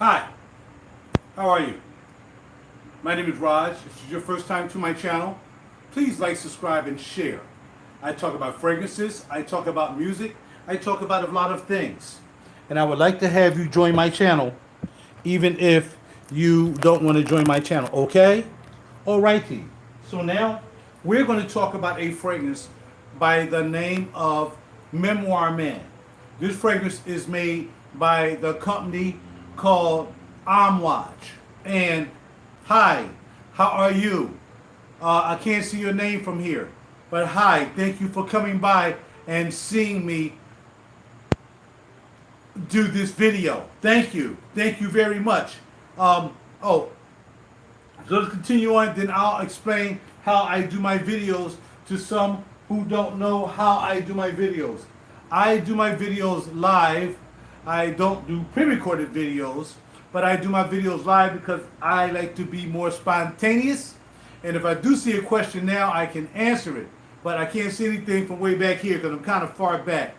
Hi, how are you? My name is Raj. If this is your first time to my channel, please like, subscribe, and share. I talk about fragrances, I talk about music, I talk about a lot of things. And I would like to have you join my channel, even if you don't want to join my channel, okay? Alrighty. So now, we're going to talk about a fragrance by the name of Memoir Man. This fragrance is made by the company called Amouage. And hi, how are you? I can't see your name from here, but hi, thank you for coming by and seeing me do this video. Thank you very much. So let's continue on, then I'll explain how I do my videos to some who don't know how I do my videos. I do my videos live. I don't do pre-recorded videos, but I do my videos live because I like to be more spontaneous. And if I do see a question now, I can answer it. But I can't see anything from way back here because I'm kind of far back,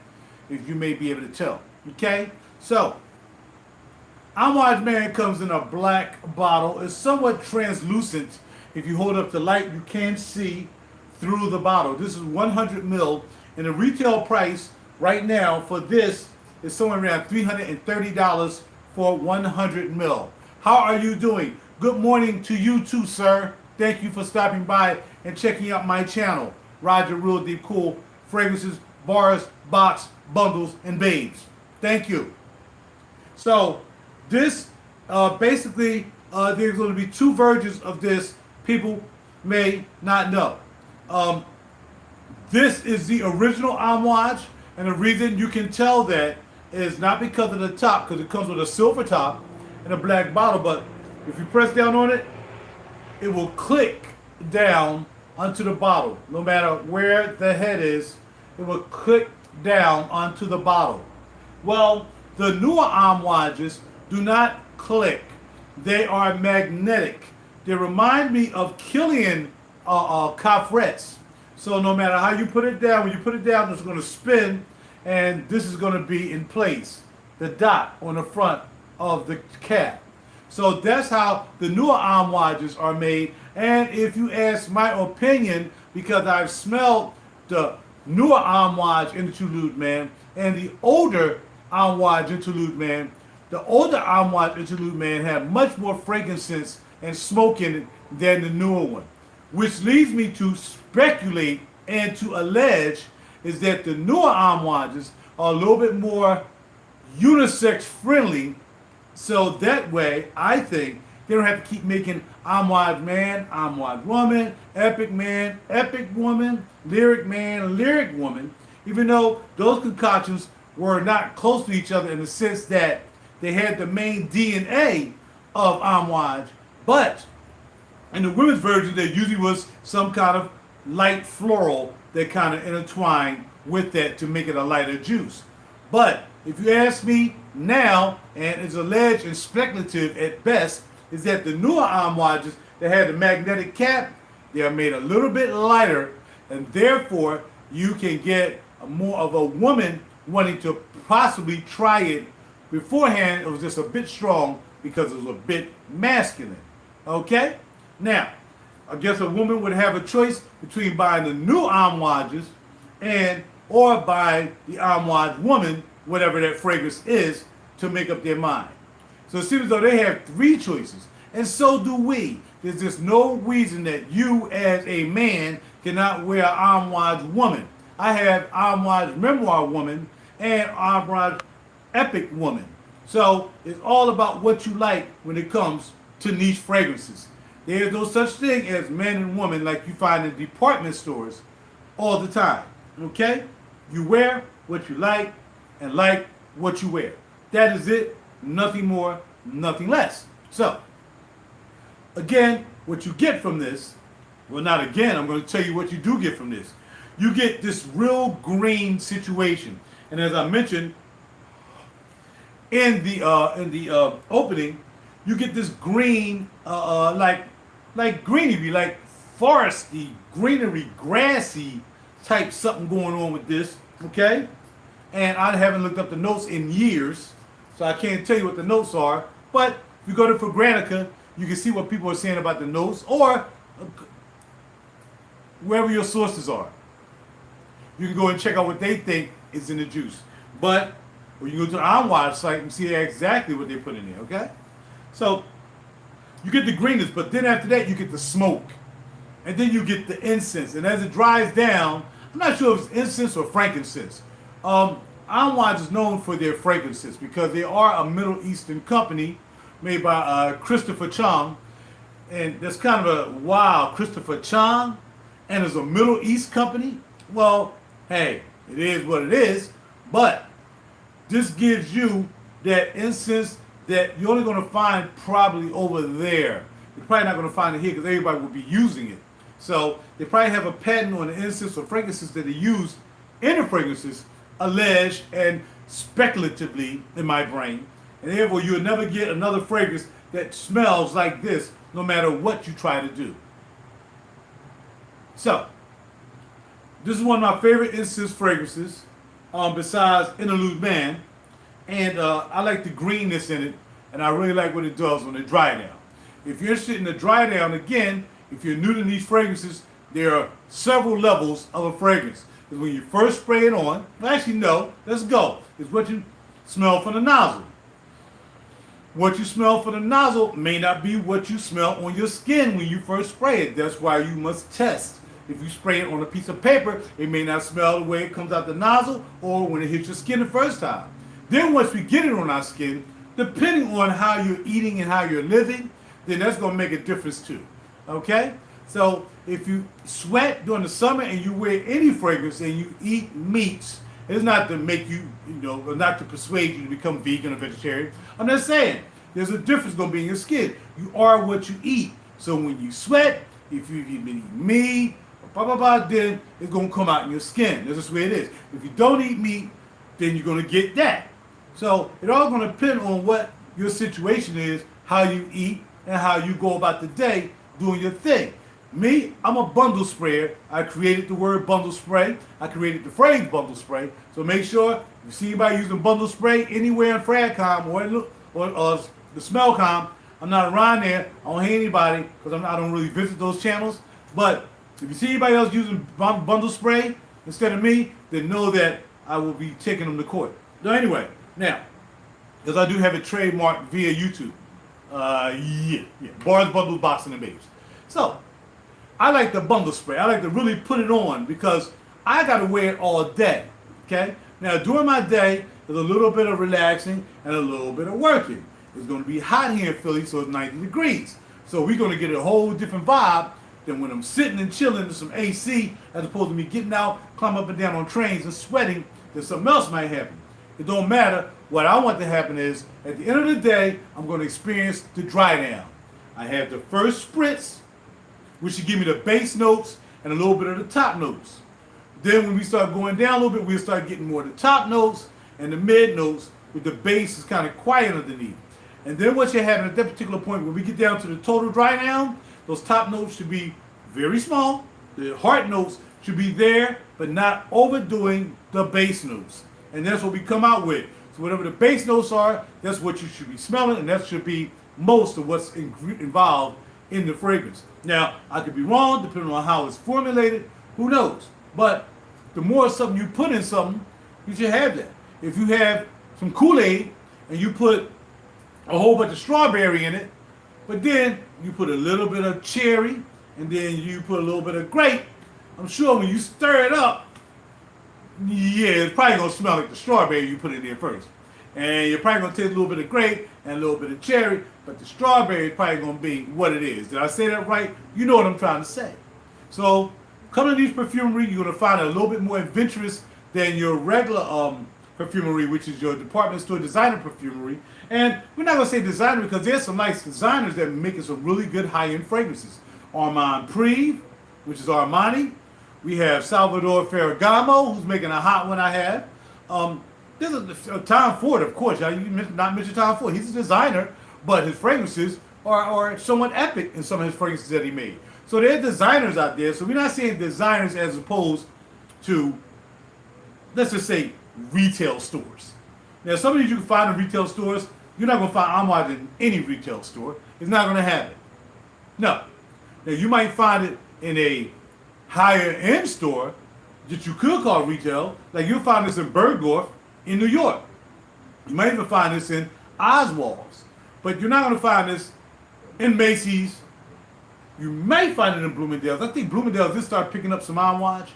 if you may be able to tell. Okay? So, Amouage Man comes in a black bottle. It's somewhat translucent. If you hold up the light, you can see through the bottle. This is 100 ml, and the retail price right now for this is somewhere around $330 for 100 ml. How are you doing? Good morning to you too, sir. Thank you for stopping by and checking out my channel. RaJuR Real Deep Cool Fragrances, Bars, Box, Bundles, and Babes. Thank you. So this basically there's going to be two versions of this. People may not know. This is the original Amouage, and the reason you can tell that is not because of the top, because it comes with a silver top and a black bottle, but if you press down on it, it will click down onto the bottle. No matter where the head is, it will click down onto the bottle. Well, the newer Amouages do not click. They are magnetic. They remind me of Killian coffrets. So no matter how you put it down, when you put it down, it's going to spin, and this is going to be in place. The dot on the front of the cap. So that's how the newer Amouages are made. And if you ask my opinion, because I've smelled the newer Amouage Interlude Man and the older Amouage Interlude Man, the older Amouage Interlude Man had much more frankincense and smoke in it than the newer one. Which leads me to speculate and to allege is that the newer Amouages are a little bit more unisex friendly. So that way, I think they don't have to keep making Amouage Man, Amouage Woman, Epic Man, Epic Woman, Lyric Man, Lyric Woman, even though those concoctions were not close to each other in the sense that they had the main DNA of Amouage, but in the women's version, there usually was some kind of light floral that kind of intertwined with that to make it a lighter juice. But if you ask me now, and it's alleged and speculative at best, is that the newer Amouages that had the magnetic cap, they are made a little bit lighter, and therefore you can get more of a woman wanting to possibly try it. Beforehand, it was just a bit strong because it was a bit masculine. Okay? Now, I guess a woman would have a choice between buying the new Amouages and or buying the Amouage Woman, whatever that fragrance is, to make up their mind. So it seems as though they have three choices, and so do we. There's just no reason that you as a man cannot wear Amouage Woman. I have Amouage Memoir Woman and Amouage Epic Woman. So it's all about what you like when it comes to niche fragrances. There's no such thing as men and women like you find in department stores all the time. Okay? You wear what you like and like what you wear. That is it. Nothing more, nothing less. So, again, what you get from this, well, not again, I'm going to tell you what you do get from this. You get this real green situation. And as I mentioned in the opening, you get this green, like greenery, like foresty, greenery, grassy type something going on with this, okay? And I haven't looked up the notes in years, so I can't tell you what the notes are, But if you go to Fragrantica, you can see what people are saying about the notes, or wherever your sources are. You can go and check out what they think is in the juice. But, or you can go to the Amouage site and see exactly what they put in there, okay? So, you get the greenness, but then after that, you get the smoke. And then you get the incense. And as it dries down, I'm not sure if it's incense or frankincense. Amouage is known for their fragrances because they are a Middle Eastern company made by Christopher Chang. And that's kind of a, wow, Christopher Chang, and it's a Middle East company? Well, hey, it is what it is, but this gives you that incense that you're only going to find probably over there. You're probably not going to find it here because everybody will be using it. So they probably have a patent on the incense or fragrances that are used in the fragrances, alleged and speculatively in my brain. And therefore, you'll never get another fragrance that smells like this, no matter what you try to do. So, this is one of my favorite incense fragrances, besides Interlude Man. And I like the greenness in it, and I really like what it does on the dry down. If you're interested in the dry down, again, if you're new to these fragrances, there are several levels of a fragrance. Because when you first spray it on, well, actually no, let's go. It's what you smell from the nozzle. What you smell from the nozzle may not be what you smell on your skin when you first spray it. That's why you must test. If you spray it on a piece of paper, it may not smell the way it comes out the nozzle or when it hits your skin the first time. Then once we get it on our skin, depending on how you're eating and how you're living, then that's going to make a difference too. Okay? So if you sweat during the summer and you wear any fragrance and you eat meats, it's not to make you, not to persuade you to become vegan or vegetarian. I'm just saying, there's a difference going to be in your skin. You are what you eat. So when you sweat, if you've been eating meat, then it's going to come out in your skin. That's just the way it is. If you don't eat meat, then you're going to get that. So it all going to depend on what your situation is, how you eat, and how you go about the day doing your thing. Me, I'm a bundle sprayer. I created the word bundle spray. I created the phrase bundle spray. So make sure if you see anybody using bundle spray anywhere in Fragcom or the Smellcom, I'm not around there. I don't hear anybody because I don't really visit those channels. But if you see anybody else using bundle spray instead of me, then know that I will be taking them to court. So anyway, now, because I do have it trademarked via YouTube. Bars, bundles, boxing, and babes. So, I like the bundle spray. I like to really put it on because I got to wear it all day. Okay? Now, during my day, there's a little bit of relaxing and a little bit of working. It's going to be hot here in Philly, so it's 90 degrees. So we're going to get a whole different vibe than when I'm sitting and chilling in some AC, as opposed to me getting out, climbing up and down on trains and sweating, then something else might happen. It don't matter. What I want to happen is, at the end of the day, I'm going to experience the dry down. I have the first spritz, which should give me the bass notes and a little bit of the top notes. Then when we start going down a little bit, we'll start getting more of the top notes and the mid notes, with the bass is kind of quiet underneath. And then what you're having at that particular point, when we get down to the total dry down, those top notes should be very small. The heart notes should be there, but not overdoing the bass notes. And that's what we come out with. So whatever the bass notes are, that's what you should be smelling, and that should be most of what's involved in the fragrance. Now, I could be wrong, depending on how it's formulated, who knows? But the more something you put in something, you should have that. If you have some Kool-Aid and you put a whole bunch of strawberry in it, but then you put a little bit of cherry, and then you put a little bit of grape, I'm sure when you stir it up, yeah, it's probably going to smell like the strawberry you put in there first. And you're probably going to taste a little bit of grape and a little bit of cherry, but the strawberry is probably going to be what it is. Did I say that right? You know what I'm trying to say. So, coming to these perfumery, you're going to find it a little bit more adventurous than your regular perfumery, which is your department store designer perfumery. And we're not going to say designer because there's some nice designers that are making some really good high-end fragrances. Armand Prive, which is Armani. We have Salvador Ferragamo, who's making a hot one I have. There's a Tom Ford, of course. You not mention Tom Ford. He's a designer, but his fragrances are somewhat epic in some of his fragrances that he made. So there are designers out there. So we're not saying designers as opposed to, let's just say, retail stores. Now, some of these you can find in retail stores. You're not going to find Amouage in any retail store. It's not going to have it. No. Now, you might find it in a higher end store that you could call retail. Like you'll find this in Bergdorf in New York. You might even find this in Oswald's. But you're not going to find this in Macy's. You may find it in Bloomingdale's. I think Bloomingdale's just start picking up some Amouage.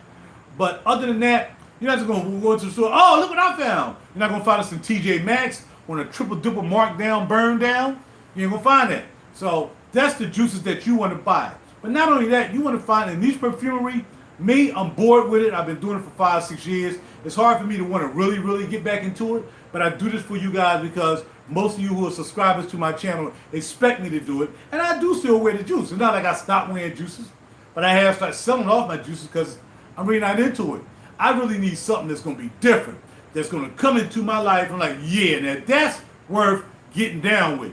But other than that, you're not just going to go into the store, oh, look what I found. You're not going to find us in TJ Maxx on a triple-dipple markdown, burn down. You ain't going to find that. So that's the juices that you want to buy. But not only that, you want to find in niche perfumery. Me, I'm bored with it. I've been doing it for 5-6 years. It's hard for me to want to really, really get back into it. But I do this for you guys because most of you who are subscribers to my channel expect me to do it. And I do still wear the juice. It's not like I stopped wearing juices. But I have started selling off my juices because I'm really not into it. I really need something that's going to be different. That's going to come into my life. I'm like, yeah, now that's worth getting down with.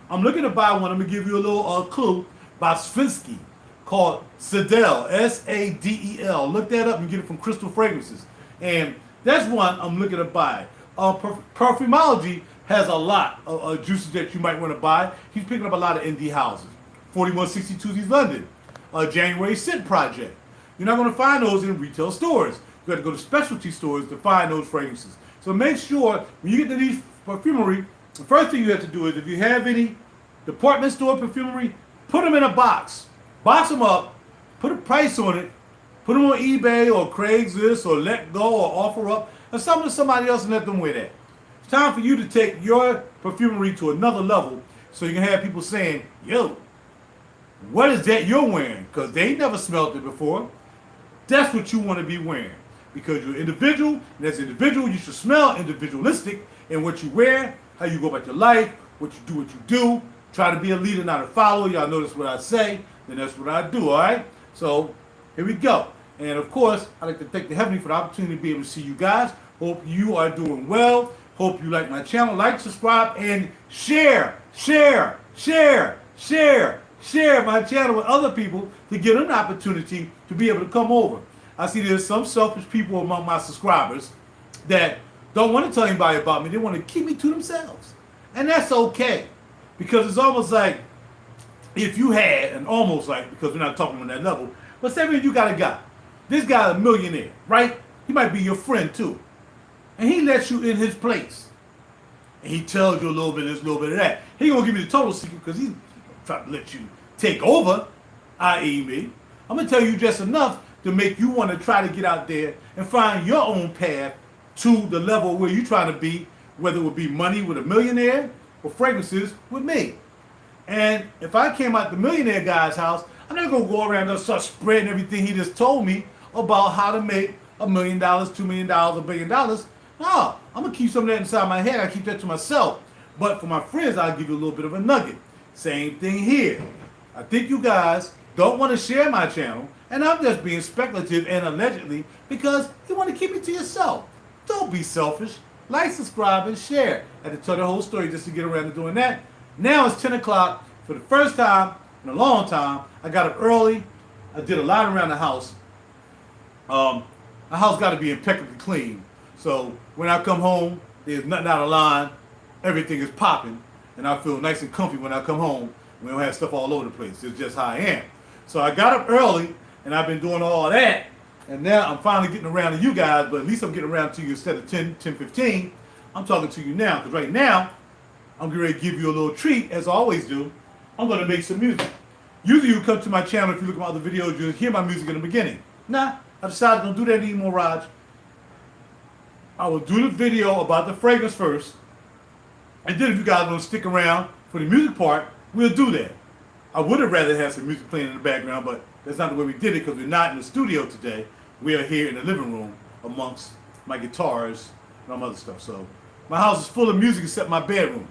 I'm looking to buy one. I'm going to give you a little clue by Slayc called Sadel, S-A-D-E-L. Look that up and get it from Crystal Fragrances. And that's one I'm looking to buy. Parfumology has a lot of juices that you might want to buy. He's picking up a lot of indie houses. 4162 East London. January Scent Project. You're not going to find those in retail stores. You have to go to specialty stores to find those fragrances. So make sure when you get to these perfumery, the first thing you have to do is if you have any department store perfumery, put them in a box. Box them up, put a price on it, put them on eBay or Craigslist or Let Go or OfferUp or something to somebody else and let them wear that. It's time for you to take your perfumery to another level so you can have people saying, yo, what is that you're wearing? Because they ain't never smelled it before. That's what you want to be wearing. Because you're individual, and as an individual, you should smell individualistic in what you wear, how you go about your life, what you do. Try to be a leader, not a follower. Y'all notice what I say, then that's what I do, all right? So, here we go. And of course, I'd like to thank the Heavenly for the opportunity to be able to see you guys. Hope you are doing well. Hope you like my channel. Like, subscribe, and share my channel with other people to give them an opportunity to be able to come over. I see there's some selfish people among my subscribers that don't want to tell anybody about me. They want to keep me to themselves. And that's okay. Because it's almost like if you had, and almost like, because we're not talking on that level, but say you got a guy. This guy's a millionaire, right? He might be your friend too. And he lets you in his place. And he tells you a little bit of this, a little bit of that. He gonna give you the total secret because he's trying to let you take over, i.e. me. I'm gonna tell you just enough to make you want to try to get out there and find your own path to the level where you're trying to be, whether it would be money with a millionaire or fragrances with me. And if I came out the millionaire guy's house, I'm not gonna go around and start spreading everything he just told me about how to make $1 million, $2 million, $1 billion. No, I'm gonna keep some of that inside my head. I keep that to myself. But for my friends, I'll give you a little bit of a nugget. Same thing here. I think you guys don't want to share my channel, and I'm just being speculative and allegedly because you want to keep it to yourself. Don't be selfish. Like, subscribe, and share. I had to tell the whole story just to get around to doing that. Now it's 10 o'clock. For the first time in a long time, I got up early. I did a lot around the house. My house got to be impeccably clean. So when I come home, there's nothing out of line. Everything is popping. And I feel nice and comfy when I come home. We don't have stuff all over the place. It's just how I am. So I got up early, and I've been doing all that. And now I'm finally getting around to you guys, but at least I'm getting around to you instead of 10:15. I'm talking to you now, because right now, I'm getting ready to give you a little treat, as I always do. I'm going to make some music. Usually you come to my channel, if you look at my other videos, you'll hear my music in the beginning. Nah, I decided don't do that anymore, Raj. I will do the video about the fragrance first, and then if you guys want to stick around for the music part, we'll do that. I would have rather had some music playing in the background, but that's not the way we did it because we're not in the studio today. We are here in the living room amongst my guitars and all other stuff. So my house is full of music except my bedroom.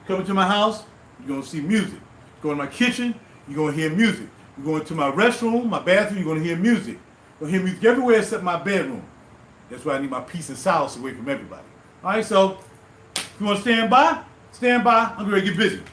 Come into my house, you're going to see music. Go in my kitchen, you're going to hear music. You go into my restroom, my bathroom, you're going to hear music. You're going to hear music everywhere except my bedroom. That's why I need my peace and solace away from everybody. All right, so if you want to stand by, I'm going to get busy.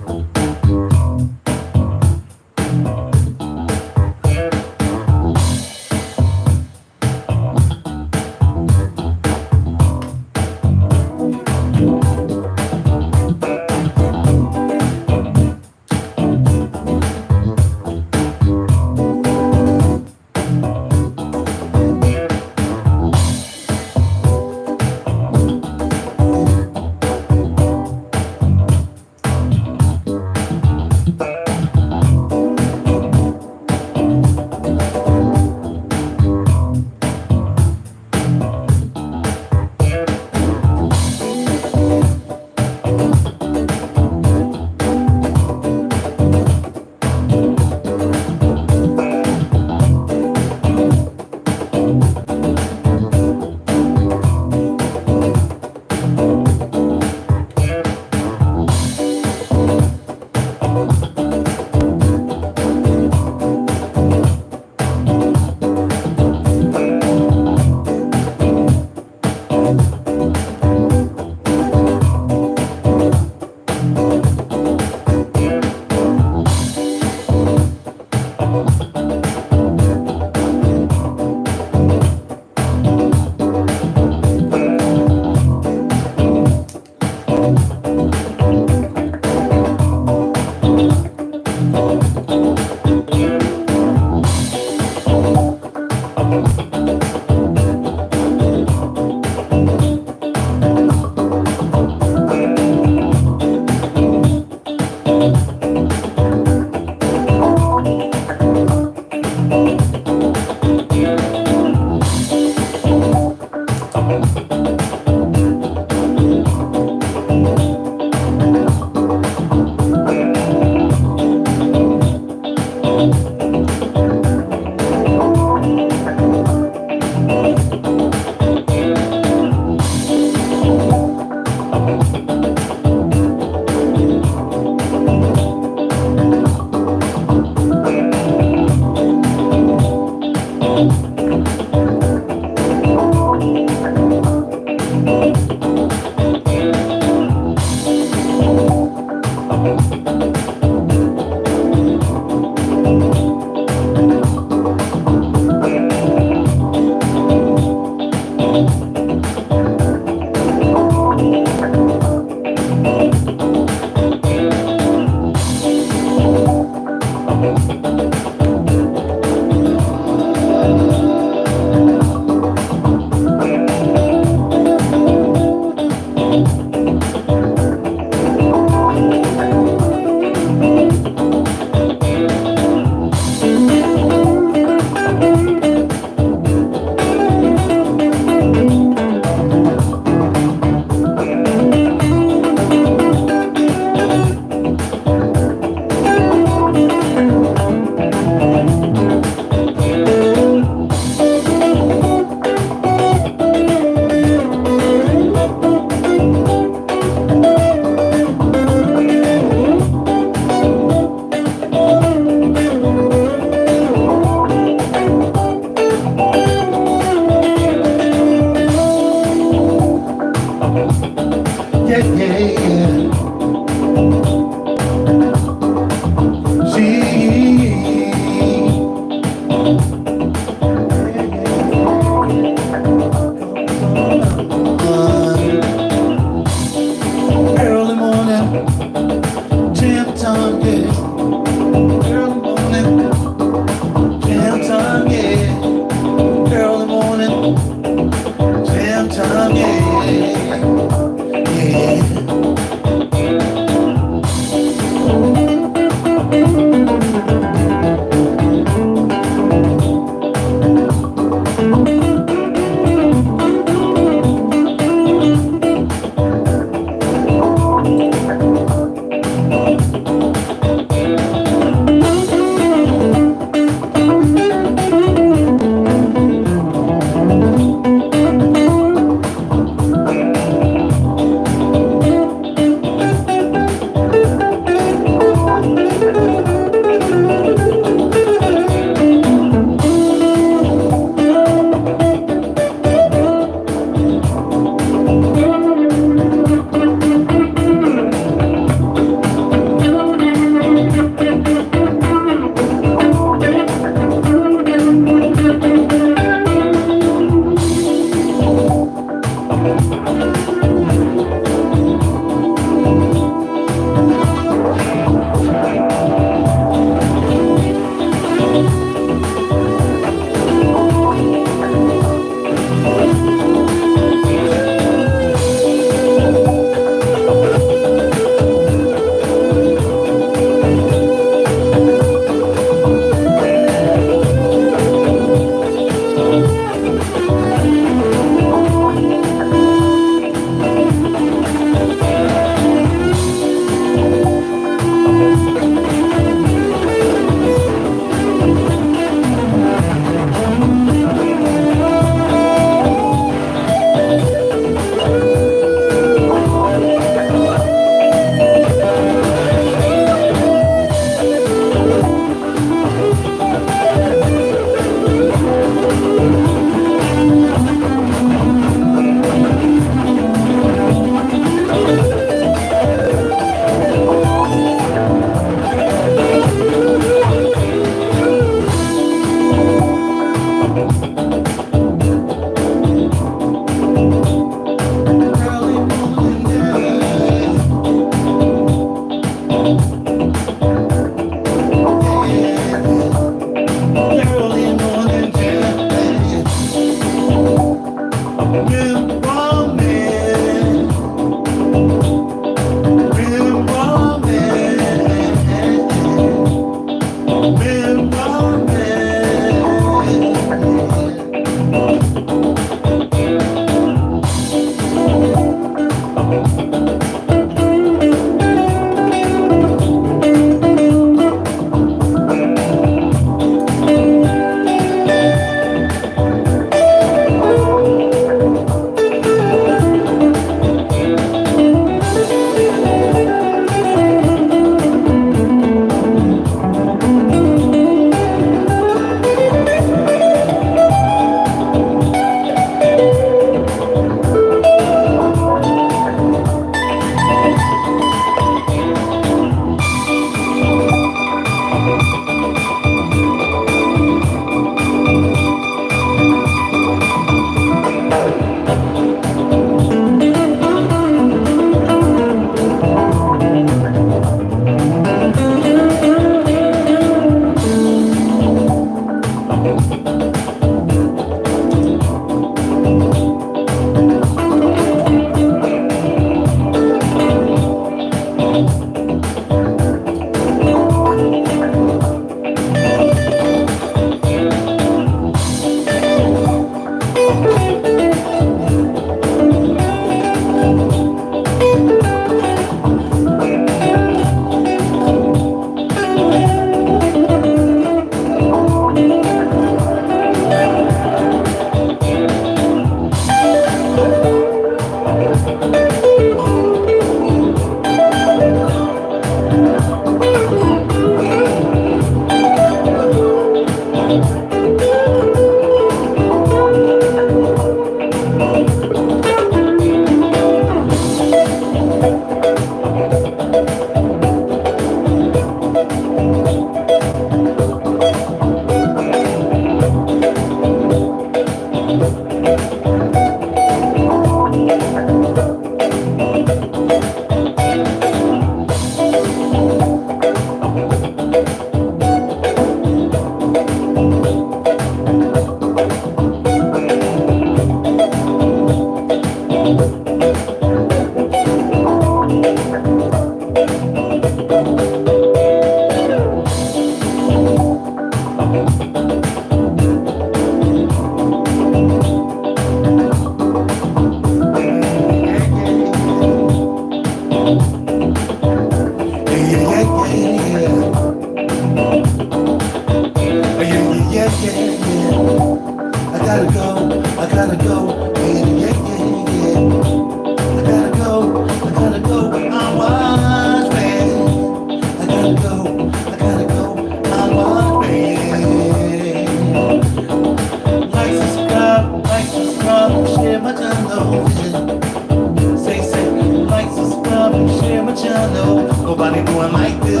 Nobody doing like this.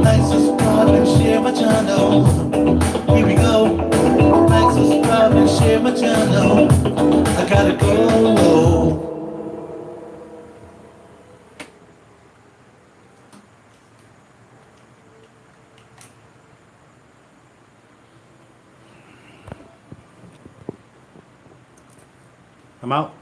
Like, subscribe, and share my channel. Here we go. Like, subscribe, and share my channel. I gotta go. I'm out.